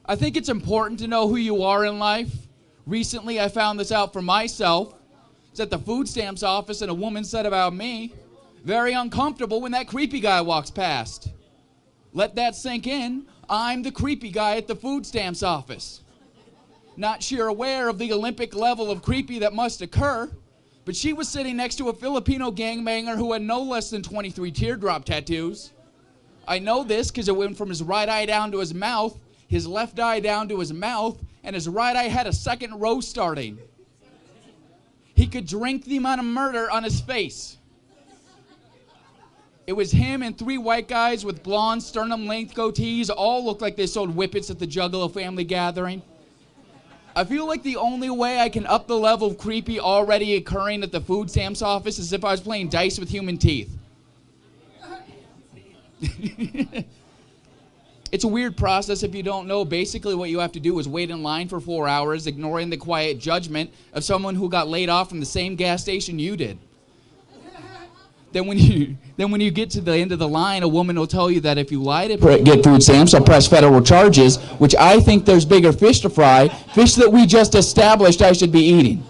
I think it's important to know who you are in life. Recently, I found this out for myself. It's at the food stamps office, and a woman said about me, very uncomfortable when that creepy guy walks past. Let that sink in. I'm the creepy guy at the food stamps office. Not sure aware of the Olympic level of creepy that must occur, but she was sitting next to a Filipino gangbanger who had no less than 23 teardrop tattoos. I know this because it went from his right eye down to his mouth, his left eye down to his mouth, and his right eye had a second row starting. He could drink the amount of murder on his face. It was him and 3 white guys with blonde sternum-length goatees, all looked like they sold whippets at the Juggalo family gathering. I feel like the only way I can up the level of creepy already occurring at the food stamps office is if I was playing dice with human teeth. It's a weird process if you don't know. Basically what you have to do is wait in line for 4 hours, ignoring the quiet judgment of someone who got laid off from the same gas station you did. Then when you get to the end of the line, a woman will tell you that if you lie to get food stamps, I'll press federal charges, which I think there's bigger fish to fry, fish that we just established I should be eating.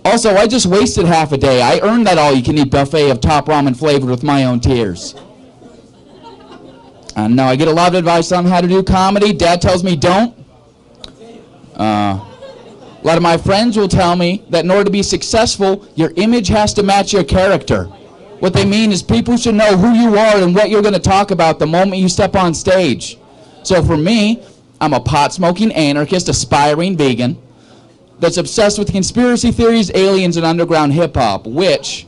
Also, I just wasted half a day. I earned that all-you-can-eat buffet of top ramen flavored with my own tears. I know I get a lot of advice on how to do comedy. Dad tells me don't. A lot of my friends will tell me that in order to be successful, your image has to match your character. What they mean is people should know who you are and what you're going to talk about the moment you step on stage. So for me, I'm a pot-smoking anarchist, aspiring vegan, that's obsessed with conspiracy theories, aliens, and underground hip-hop, which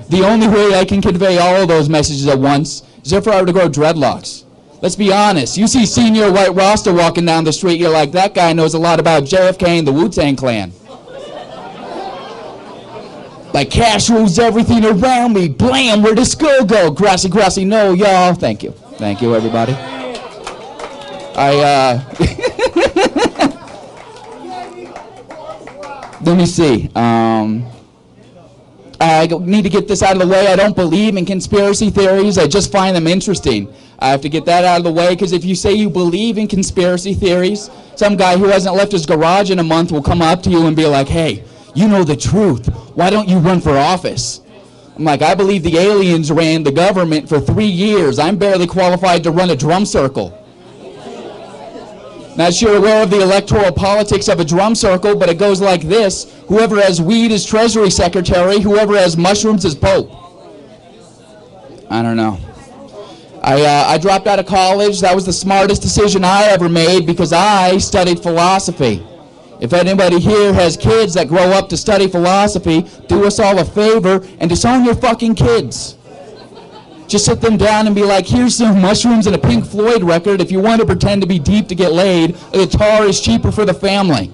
the only way I can convey all of those messages at once is if I were to grow dreadlocks. Let's be honest. You see Senior White Rasta walking down the street, you're like, that guy knows a lot about JFK and the Wu-Tang Clan. Like, cash rules everything around me. Blam, where does skull go? Grassy, grassy, no, y'all. Thank you. Thank you, everybody. Let me see. I need to get this out of the way. I don't believe in conspiracy theories. I just find them interesting. I have to get that out of the way, because if you say you believe in conspiracy theories, some guy who hasn't left his garage in a month will come up to you and be like, hey, you know the truth. Why don't you run for office? I'm like, I believe the aliens ran the government for 3 years. I'm barely qualified to run a drum circle. Not sure aware of the electoral politics of a drum circle, but it goes like this. Whoever has weed is Treasury Secretary. Whoever has mushrooms is Pope. I don't know. I dropped out of college. That was the smartest decision I ever made because I studied philosophy. If anybody here has kids that grow up to study philosophy, do us all a favor and disown your fucking kids. Just sit them down and be like, here's some mushrooms and a Pink Floyd record. If you want to pretend to be deep to get laid, a guitar is cheaper for the family.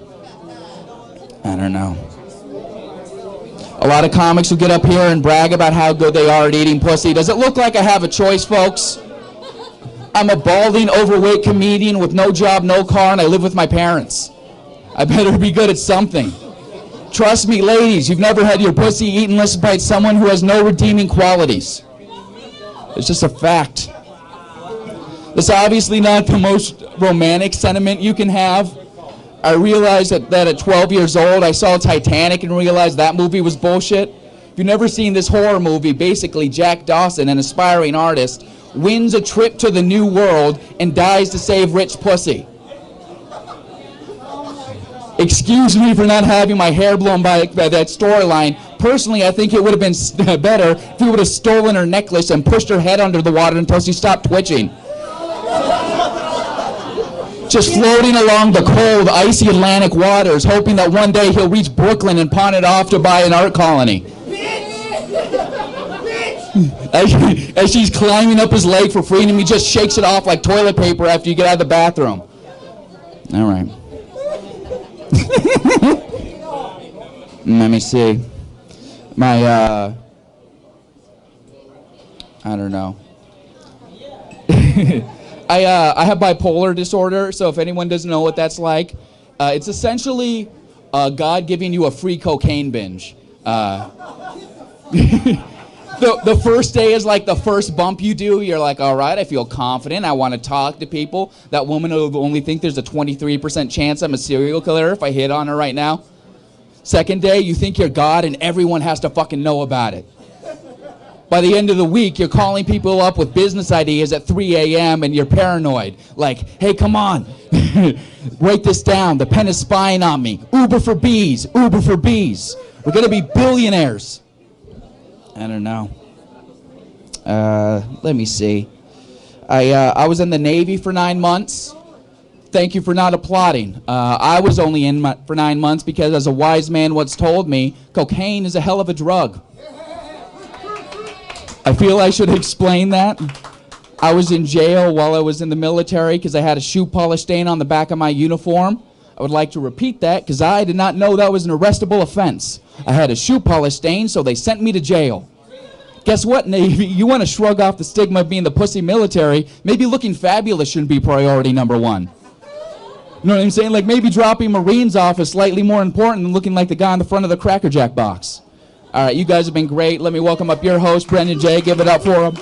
I don't know. A lot of comics who get up here and brag about how good they are at eating pussy. Does it look like I have a choice, folks? I'm a balding, overweight comedian with no job, no car, and I live with my parents. I better be good at something. Trust me, ladies, you've never had your pussy eaten unless by someone who has no redeeming qualities. It's just a fact. It's obviously not the most romantic sentiment you can have. I realized that at 12 years old, I saw Titanic and realized that movie was bullshit. If you've never seen this horror movie, basically Jack Dawson, an aspiring artist, wins a trip to the new world and dies to save rich pussy. Excuse me for not having my hair blown by that storyline. Personally, I think it would have been better if he would have stolen her necklace and pushed her head under the water until she stopped twitching. Just floating along the cold, icy Atlantic waters, hoping that one day he'll reach Brooklyn and pawn it off to buy an art colony. As she's climbing up his leg for freedom, he just shakes it off like toilet paper after you get out of the bathroom. All right. Let me see. I don't know. I have bipolar disorder, so if anyone doesn't know what that's like, it's essentially God giving you a free cocaine binge. The first day is like the first bump you do. You're like, all right, I feel confident. I want to talk to people. That woman will only think there's a 23% chance I'm a serial killer if I hit on her right now. Second day, you think you're God and everyone has to fucking know about it. By the end of the week, you're calling people up with business ideas at 3 a.m. and you're paranoid. Like, hey, come on, write this down. The pen is spying on me. Uber for bees, Uber for bees. We're going to be billionaires. I don't know. Let me see. I was in the Navy for 9 months. Thank you for not applauding. I was only in for 9 months because, as a wise man once told me, cocaine is a hell of a drug. I feel I should explain that. I was in jail while I was in the military because I had a shoe polish stain on the back of my uniform. I would like to repeat that because I did not know that was an arrestable offense. I had a shoe polish stain, so they sent me to jail. Guess what, Navy? You want to shrug off the stigma of being the pussy military. Maybe looking fabulous shouldn't be priority number one. You know what I'm saying? Like, maybe dropping Marines off is slightly more important than looking like the guy on the front of the Cracker Jack box. All right, you guys have been great. Let me welcome up your host, Brendan J. Give it up for him.